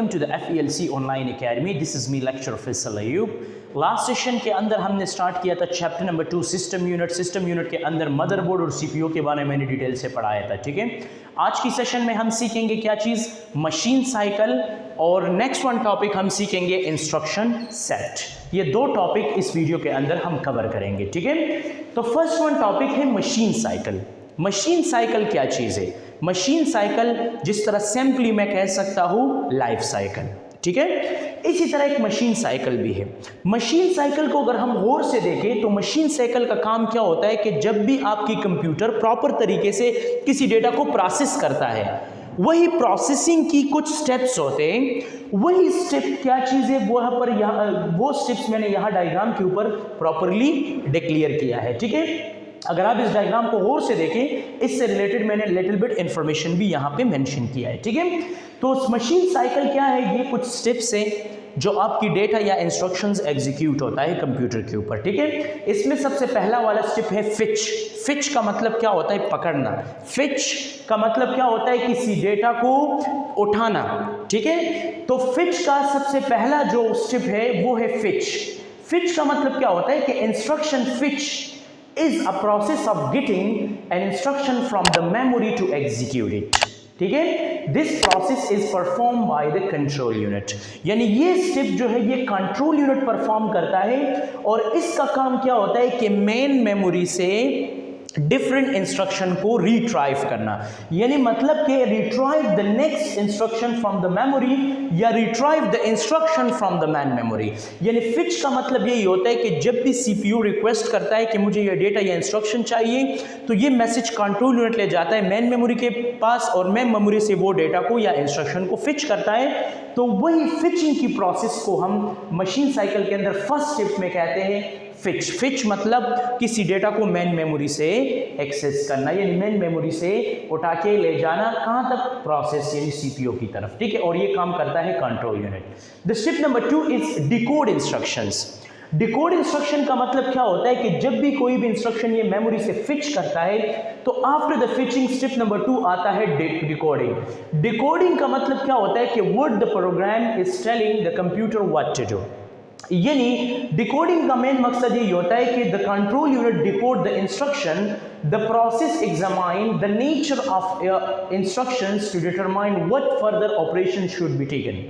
Welcome to the FELC online academy. This is me lecture Faisal Ayub. Last session के अंदर हमने start किया था chapter number 2 system unit. System unit के अंदर मदरबोर्ड और CPU के बारे में मैंने डिटेल से पढ़ाया था, ठीक है। आज की सेशन में हम सीखेंगे क्या चीज़, मशीन साइकिल, और नेक्स्ट वन टॉपिक हम सीखेंगे इंस्ट्रक्शन सेट। ये दो टॉपिक इस वीडियो के अंदर हम कवर करेंगे, ठीक है। तो फर्स्ट वन टॉपिक है मशीन साइकिल। मशीन साइकिल क्या चीज़ है? मशीन साइकिल जिस तरह सिंपली मैं कह सकता हूँ लाइफ साइकिल, ठीक है, इसी तरह एक मशीन साइकिल भी है। मशीन साइकिल को अगर हम गौर से देखें तो मशीन साइकिल का काम क्या होता है कि जब भी आपकी कंप्यूटर प्रॉपर तरीके से किसी डेटा को प्रोसेस करता है, वही प्रोसेसिंग की कुछ स्टेप्स होते हैं। वही स्टेप क्या चीज़ है वो स्टेप्स मैंने यहाँ डायग्राम के ऊपर प्रॉपरली डिक्लेयर किया है, ठीक है। अगर आप इस डायग्राम को गौर से देखें, इससे रिलेटेड मैंने लिटिल बिट इंफॉर्मेशन भी यहाँ पे मेंशन किया है, ठीक है। तो मशीन साइकिल क्या है? ये कुछ स्टेप्स हैं जो आपकी डेटा या इंस्ट्रक्शंस एग्जीक्यूट होता है कंप्यूटर के ऊपर, ठीक है। इसमें सबसे पहला वाला स्टेप है फिच। फिच का मतलब क्या होता है? पकड़ना। फिच का मतलब क्या होता है? किसी डेटा को उठाना, ठीक है। तो फिच का सबसे पहला जो स्टेप है वो है फिच। फिच का मतलब क्या होता है कि instruction Fitch is a process of getting an instruction from the memory to execute it, ठीक है। This process is performed by the control unit, यानी ये स्टेप जो है ये कंट्रोल यूनिट परफॉर्म करता है, और इसका काम क्या होता है कि मेन मेमोरी से डिफरेंट इंस्ट्रक्शन को रिट्राइव करना, यानी मतलब कि retrieve the next instruction from the memory या retrieve the instruction from the main memory. यानी फिच का मतलब यही होता है कि जब भी CPU रिक्वेस्ट करता है कि मुझे ये डेटा या इंस्ट्रक्शन चाहिए, तो ये मैसेज कंट्रोल यूनिट ले जाता है मैन मेमोरी के पास, और मैन मेमोरी से वो डेटा को या इंस्ट्रक्शन को फिच करता है। तो वही फिचिंग की प्रोसेस को हम मशीन साइकिल के अंदर फर्स्ट स्टेप में कहते हैं फिच। फिच मतलब किसी डेटा को मेन मेमोरी से एक्सेस करना, यानी मेन मेमोरी से उठा के ले जाना कहां तक? प्रोसेस यानी CPU की तरफ, ठीक है। और ये काम करता है control unit. The step number 2 is decode instructions. Decode instruction का मतलब क्या होता है कि जब भी कोई भी इंस्ट्रक्शन ये मेमोरी से फिच करता है, तो आफ्टर द फिचिंग स्टेप नंबर 2 आता है डिकोडिंग। डिकोडिंग का मतलब क्या होता है कि what the program is telling the computer what to do. यानी डिकोडिंग का मेन मकसद ये होता है कि the control unit decode the instruction, the process examine the nature of instructions to determine what further operation should be taken.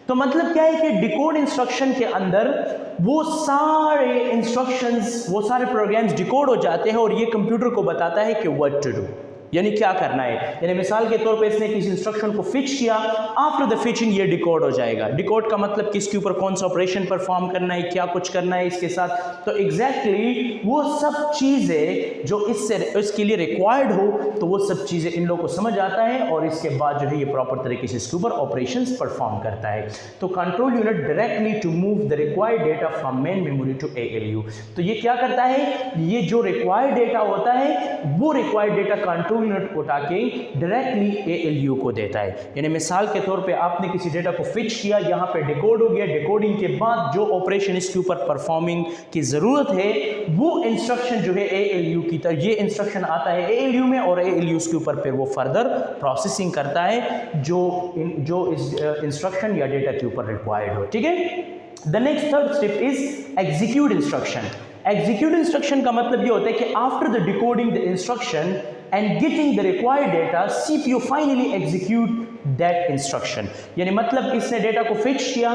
तो मतलब क्या है कि डिकोड इंस्ट्रक्शन के अंदर वो सारे इंस्ट्रक्शंस, वो सारे प्रोग्राम्स डिकोड हो जाते हैं, और ये कंप्यूटर को बताता है कि व्हाट टू डू, यानी क्या करना है। यानी मिसाल के तौर पे इसने किसी इंस्ट्रक्शन को फिच किया, आफ्टर द फिचिंग ये डिकोड हो जाएगा। डिकोड का मतलब किसके ऊपर कौन सा ऑपरेशन परफॉर्म करना है, क्या कुछ करना है इसके साथ। तो एग्जैक्टली वो सब चीज़ें जो इसके लिए रिक्वायर्ड हो, तो वो सब चीज़ें इन लोगों को समझ आता है, और इसके बाद जो है ये प्रॉपर तरीके से इसके ऊपर ऑपरेशंस परफॉर्म करता है। तो control unit directly to move the required data from main memory to ALU। तो ये क्या करता है? ये जो रिक्वायर्ड डेटा होता है, वो रिक्वायर्ड डेटा कंट्रोल यूनिट उठा के डायरेक्टली ALU को देता है। यानी मिसाल के तौर पे आपने किसी डेटा को फिच किया, यहाँ पे डिकोड हो गया, डिकोडिंग के बाद जो ऑपरेशन इसके ऊपर परफॉर्मिंग की ज़रूरत है, वो इंस्ट्रक्शन जो है ALU की तरह, ये इंस्ट्रक्शन आता है ALU में, और ALU के ऊपर फिर वो फर्दर प्रोसेसिंग करता है जो इस इंस्ट्रक्शन या डेटा के ऊपर रिक्वायर्ड हो, ठीक है। The next third step is execute instruction. Execute instruction का मतलब ये होता है कि after the decoding the instruction and getting the required data, CPU finally execute that instruction। यानी मतलब इसने डेटा को फिच किया,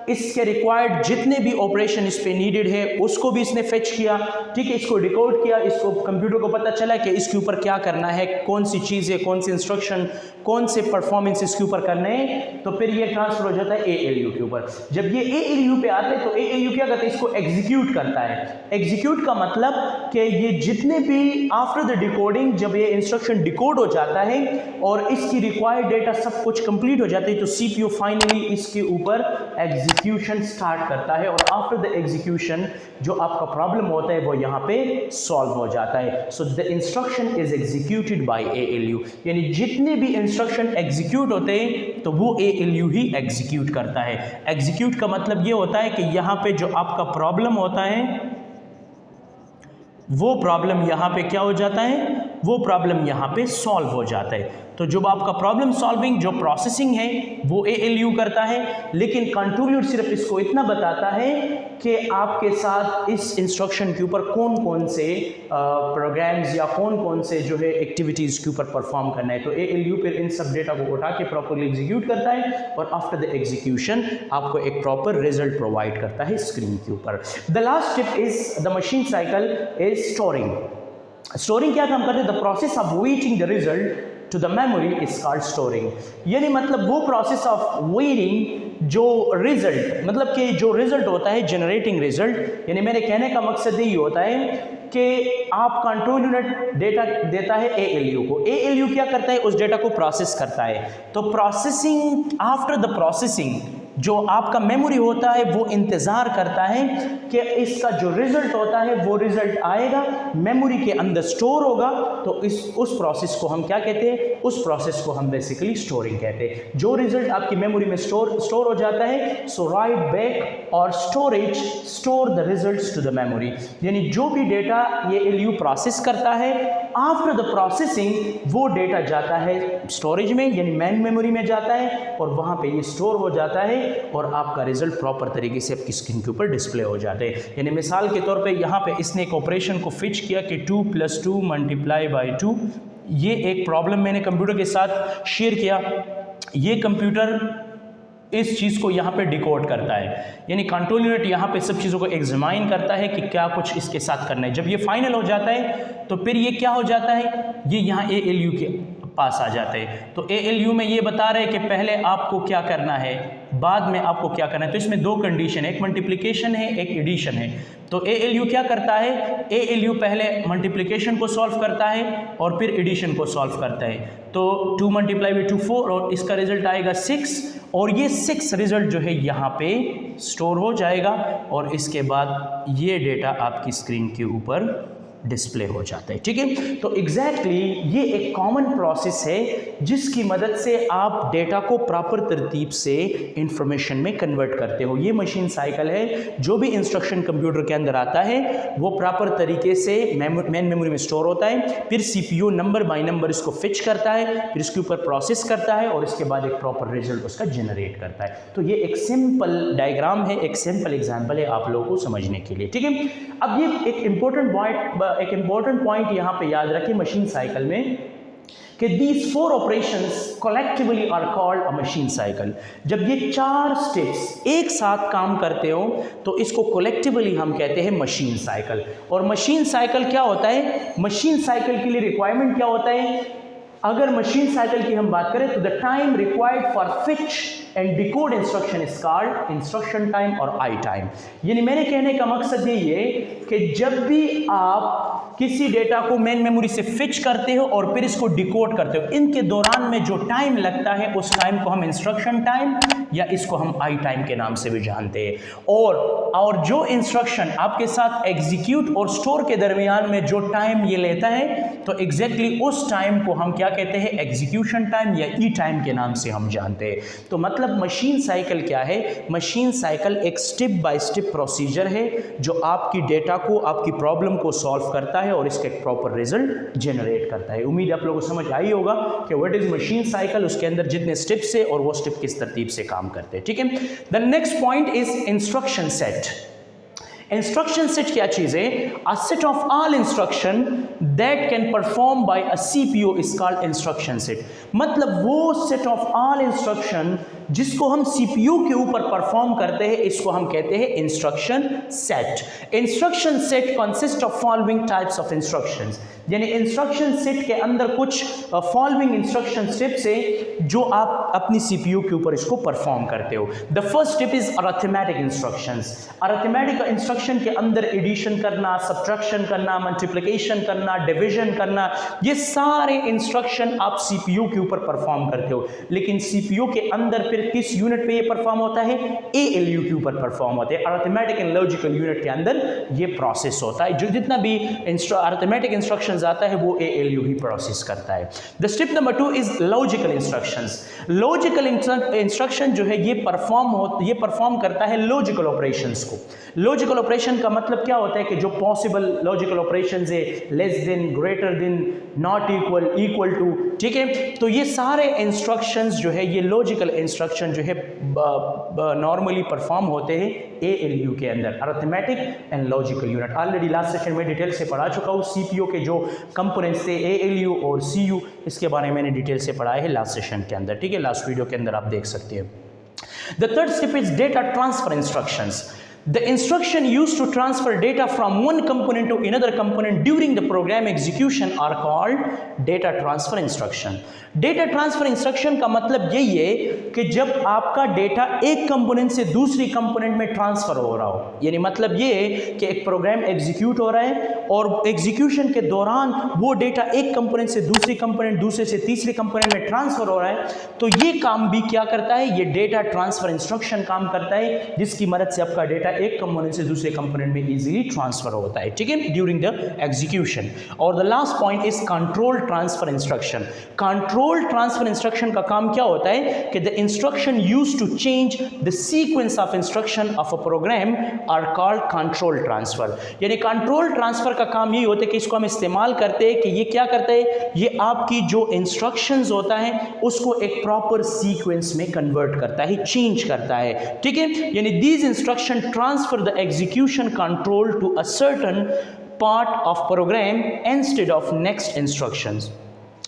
इसके रिक्वायर्ड जितने भी ऑपरेशन इस पे नीडेड है उसको भी इसने फिच किया, ठीक है, इसको डिकोड किया, इसको कंप्यूटर को पता चला कि इसके ऊपर क्या करना है, कौन सी चीज़ें, कौन सी इंस्ट्रक्शन, कौन से परफॉर्मेंस इसके ऊपर करने हैं। तो फिर ये ट्रांसफर हो जाता है ALU के ऊपर। जब ये ALU पे आते हैं तो ALU क्या करता है? इसको एग्जीक्यूट करता है। एग्जीक्यूट का मतलब कि ये जितने भी आफ्टर द डिकोडिंग, जब ये इंस्ट्रक्शन डिकोड हो जाता है और इसकी रिक्वायर्ड डेटा सब कुछ कंप्लीट हो जाती है, तो CPU फाइनली इसके ऊपर एग्जीक्यूशन स्टार्ट करता है, और आफ्टर द एग्जीक्यूशन जो आपका प्रॉब्लम होता है वो यहाँ पे सॉल्व हो जाता है। So the instruction is executed by ALU, यानी जितने भी इंस्ट्रक्शन एग्जीक्यूट होते हैं तो वो ALU ही एग्जीक्यूट करता है। एग्जीक्यूट का मतलब ये होता है कि यहाँ पे जो आपका प्रॉब्लम होता है, वो प्रॉब्लम यहाँ पे क्या हो जाता है? वो प्रॉब्लम यहाँ पे सॉल्व हो जाता है। तो जो आपका प्रॉब्लम सॉल्विंग जो प्रोसेसिंग है वो ALU करता है, लेकिन कंट्रोल यूनिट सिर्फ इसको इतना बताता है कि आपके साथ इस इंस्ट्रक्शन के ऊपर कौन कौन से प्रोग्राम्स या कौन कौन से जो है एक्टिविटीज़ के ऊपर परफॉर्म करना है। तो ALU फिर इन सब डेटा को उठा के प्रॉपरली एग्जीक्यूट करता है और आफ्टर द एग्जीक्यूशन आपको एक प्रॉपर रिजल्ट प्रोवाइड करता है स्क्रीन के ऊपर। The last step is the machine cycle is storing. Storing क्या काम करते हैं? The process of waiting the result to the memory is called storing. यानी मतलब वो प्रोसेस ऑफ वेटिंग जो रिजल्ट, मतलब कि जो रिजल्ट होता है जनरेटिंग रिजल्ट, यानी मेरे कहने का मकसद यही होता है कि आप कंट्रोल यूनिट डेटा देता है ALU को, ALU क्या करता है? उस डेटा को प्रोसेस करता है। तो प्रोसेसिंग, आफ्टर द प्रोसेसिंग जो आपका मेमोरी होता है वो इंतज़ार करता है कि इसका जो रिजल्ट होता है वो रिजल्ट आएगा, मेमोरी के अंदर स्टोर होगा। तो उस प्रोसेस को हम क्या कहते हैं? उस प्रोसेस को हम बेसिकली स्टोरिंग कहते हैं। जो रिजल्ट आपकी मेमोरी में स्टोर हो जाता है, सो राइट बैक और storage store the results to the memory. यानी जो भी डेटा ये ALU प्रोसेस करता है, आफ्टर द प्रोसेसिंग वो डेटा जाता है स्टोरेज में, यानी मेन मेमोरी में जाता है और वहाँ पे ये स्टोर हो जाता है और आपका रिजल्ट प्रॉपर तरीके से आपकी स्क्रीन के ऊपर डिस्प्ले हो जाते हैं। यानी मिसाल के तौर पे यहाँ पे इसने एक ऑपरेशन को फिच किया कि 2 + 2 × 2। ये एक प्रॉब्लम मैंने कंप्यूटर के साथ शेयर किया। ये कंप्यूटर इस चीज़ को यहाँ पे डिकोड करता है, यानी कंट्रोल यूनिट यहाँ पे सब चीज़ों को एग्जामाइन करता है कि क्या कुछ इसके साथ करना है। जब ये फाइनल हो जाता है तो फिर ये क्या हो जाता है? ये यहाँ ALU के पास आ जाते हैं। तो ALU में ये बता रहे हैं कि पहले आपको क्या करना है, बाद में आपको क्या करना है। तो इसमें दो कंडीशन है, एक मल्टीप्लिकेशन है, एक एडिशन है। तो ALU क्या करता है? ALU पहले मल्टीप्लिकेशन को सॉल्व करता है और फिर एडिशन को सॉल्व करता है। तो 2 × 2 4 और इसका रिजल्ट आएगा 6 और ये 6 रिजल्ट जो है यहाँ पे स्टोर हो जाएगा और इसके बाद ये डेटा आपकी स्क्रीन के ऊपर डिस्प्ले हो जाता है। ठीक है, तो एग्जैक्टली ये एक कॉमन प्रोसेस है जिसकी मदद से आप डेटा को प्रॉपर तरतीब से इंफॉर्मेशन में कन्वर्ट करते हो। ये मशीन साइकिल है, जो भी इंस्ट्रक्शन कंप्यूटर के अंदर आता है वो प्रॉपर तरीके से मेन मेमोरी में स्टोर होता है, फिर CPU नंबर बाय नंबर इसको फिच करता है, फिर इसके ऊपर प्रोसेस करता है और इसके बाद एक प्रॉपर रिजल्ट उसका जनरेट करता है। तो ये एक सिंपल डायग्राम है, एक सिंपल एग्जाम्पल है आप लोगों को समझने के लिए। ठीक है, अब ये एक इंपॉर्टेंट पॉइंट यहाँ पे याद रखें मशीन साइकिल में कि these 4 operations collectively are called a machine cycle। जब ये 4 स्टेप्स एक साथ काम करते हो तो इसको कलेक्टिवली हम कहते हैं मशीन साइकिल। और मशीन साइकिल क्या होता है? मशीन साइकिल के लिए रिक्वायरमेंट क्या होता है? अगर मशीन साइकिल की हम बात करें तो the time required for Fitch and decode instruction is called instruction time और आई टाइम। यानी मेरे कहने का मकसद ये है कि जब भी आप किसी डेटा को मेन मेमोरी से फिच करते हो और फिर इसको डिकोड करते हो, इनके दौरान में जो टाइम लगता है उस टाइम को हम इंस्ट्रक्शन टाइम या इसको हम आई टाइम के नाम से भी जानते हैं। और जो इंस्ट्रक्शन आपके साथ एग्जीक्यूट और स्टोर के दरमियान में जो टाइम ये लेता है तो एग्जैक्टली उस टाइम को हम क्या कहते हैं? एग्जीक्यूशन टाइम या ई टाइम के नाम से हम जानते हैं। तो मतलब मशीन साइकिल क्या है? मशीन साइकिल एक स्टेप बाय स्टेप प्रोसीजर है जो आपकी डेटा को, आपकी प्रॉब्लम को सॉल्व करता है और इसका एक प्रॉपर रिजल्ट जनरेट करता है। उम्मीद आप लोगों को समझ आई होगा कि व्हाट इज मशीन साइकिल, उसके अंदर जितने स्टेप्स है और वो स्टेप किस तरतीब से काम करते हैं। ठीक है, the next point is instruction set. Instruction set क्या चीज है? A set of all instruction that can perform by a CPU is called instruction set. मतलब वो सेट ऑफ ऑल इंस्ट्रक्शन जिसको हम CPU के ऊपर परफॉर्म करते हैं इसको हम कहते हैं instruction set. Instruction set consist of following types of instructions. यानी इंस्ट्रक्शन सेट के अंदर कुछ फॉलोइंग इंस्ट्रक्शन स्टेप्स है जो आप अपनी CPU के ऊपर इसको परफॉर्म करते हो। The first step is arithmetic instructions. Arithmetic instruction के अंदर एडिशन करना, सब्ट्रैक्शन करना, मल्टीप्लिकेशन करना, डिवीजन करना, ये सारे इंस्ट्रक्शन आप CPU के ऊपर परफॉर्म करते हो। लेकिन CPU के अंदर फिर किस यूनिट पे ये परफॉर्म होता है, ALU के ऊपर परफॉर्म होता है। अरिथमेटिक एंड लॉजिकल यूनिट के अंदर ये प्रोसेस होता है, जो जितना भी अरिथमेटिक इंस्ट्रक्शंस आता है वो ALU ही प्रोसेस करता है। The step number 2 is logical instructions. Logical instruction जो है ये परफॉर्म करता है लॉजिकल ऑपरेशंस को। लॉजिकल ऑपरेशन का मतलब क्या होता है कि जो पॉसिबल लॉजिकल ऑपरेशंस है, less than, greater than, not equal, equal to, ठीक है। तो ये सारे इंस्ट्रक्शंस जो है ये लॉजिकल इंस्ट्रक्शन जो है नॉर्मली परफॉर्म होते हैं ALU के अंदर, arithmetic and logical unit. Already last session में डिटेल से पढ़ा चुका हूँ CPU के जो कंपोनेंट्स थे ALU और CU, इसके बारे में मैंने डिटेल से पढ़ा है लास्ट सेशन के अंदर, ठीक है, लास्ट वीडियो के अंदर आप देख सकते हैं। The third step is data transfer instructions. The instruction used to transfer data from one component to another component during the program execution are called data transfer instruction. Data transfer instruction का मतलब यही है कि जब आपका data एक component से दूसरी कंपोनेंट में ट्रांसफर हो रहा हो, यानी मतलब ये है कि एक प्रोग्राम एग्जीक्यूट हो रहा है और एग्जीक्यूशन के दौरान वो डेटा एक कंपोनेंट से दूसरी कंपोनेंट, दूसरे से तीसरे कंपोनेंट में ट्रांसफर हो रहा है, तो ये काम भी क्या करता है, ये डेटा ट्रांसफर इंस्ट्रक्शन काम करता है, जिसकी मदद से आपका डेटा एक कंपोनेंट से दूसरे कंपोनेंट में इजीली ट्रांसफर होता है, ठीक है, ड्यूरिंग द एग्जीक्यूशन। और the last point is control transfer instruction. Control transfer instruction का काम क्या होता है कि the instruction used to change the sequence of instruction of a program are called control transfer. यानी कंट्रोल ट्रांसफर का काम ये होता है कि इसको हम इस्तेमाल करते हैं कि ये क्या करता है, ये आपकी जो इंस्ट्रक्शंस होता है उसको एक प्रॉपर सीक्वेंस में कन्वर्ट करता है, चेंज करता है, ठीक है। यानी these instruction transfer the execution control to a certain part of program instead of next instructions.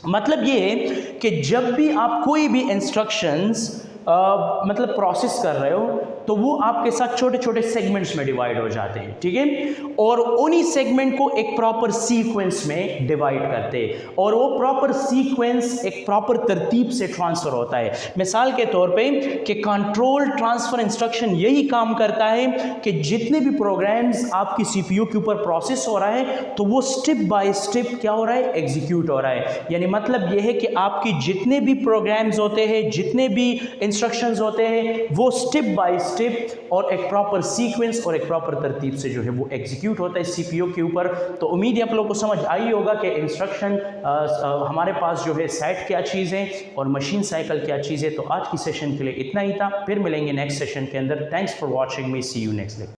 मतलब ये है कि जब भी आप कोई भी इंस्ट्रक्शंस मतलब प्रोसेस कर रहे हो तो वो आपके साथ छोटे छोटे सेगमेंट्स में डिवाइड हो जाते हैं, ठीक है, और उन्हीं सेगमेंट को एक प्रॉपर सीक्वेंस में डिवाइड करते हैं और वो प्रॉपर सीक्वेंस एक प्रॉपर तरतीब से ट्रांसफर होता है। मिसाल के तौर पे कि कंट्रोल ट्रांसफर इंस्ट्रक्शन यही काम करता है कि जितने भी प्रोग्राम्स आपकी CPU के ऊपर प्रोसेस हो रहा है तो वो स्टेप बाय स्टेप क्या हो रहा है, एग्जीक्यूट हो रहा है। यानी मतलब ये है कि आपकी जितने भी प्रोग्राम्स होते हैं, जितने भी इंस्ट्रक्शंस होते हैं, वो स्टेप बाय स्टेप और एक प्रॉपर सीक्वेंस और एक प्रॉपर तरतीब से जो है वो एग्जीक्यूट होता है CPU के ऊपर। तो उम्मीद है आप लोगों को समझ आई होगा कि इंस्ट्रक्शन हमारे पास जो है सेट क्या चीज़ है और मशीन साइकिल क्या चीज़ है। तो आज की सेशन के लिए इतना ही था, फिर मिलेंगे नेक्स्ट सेशन के अंदर। Thanks for watching me, see you next day.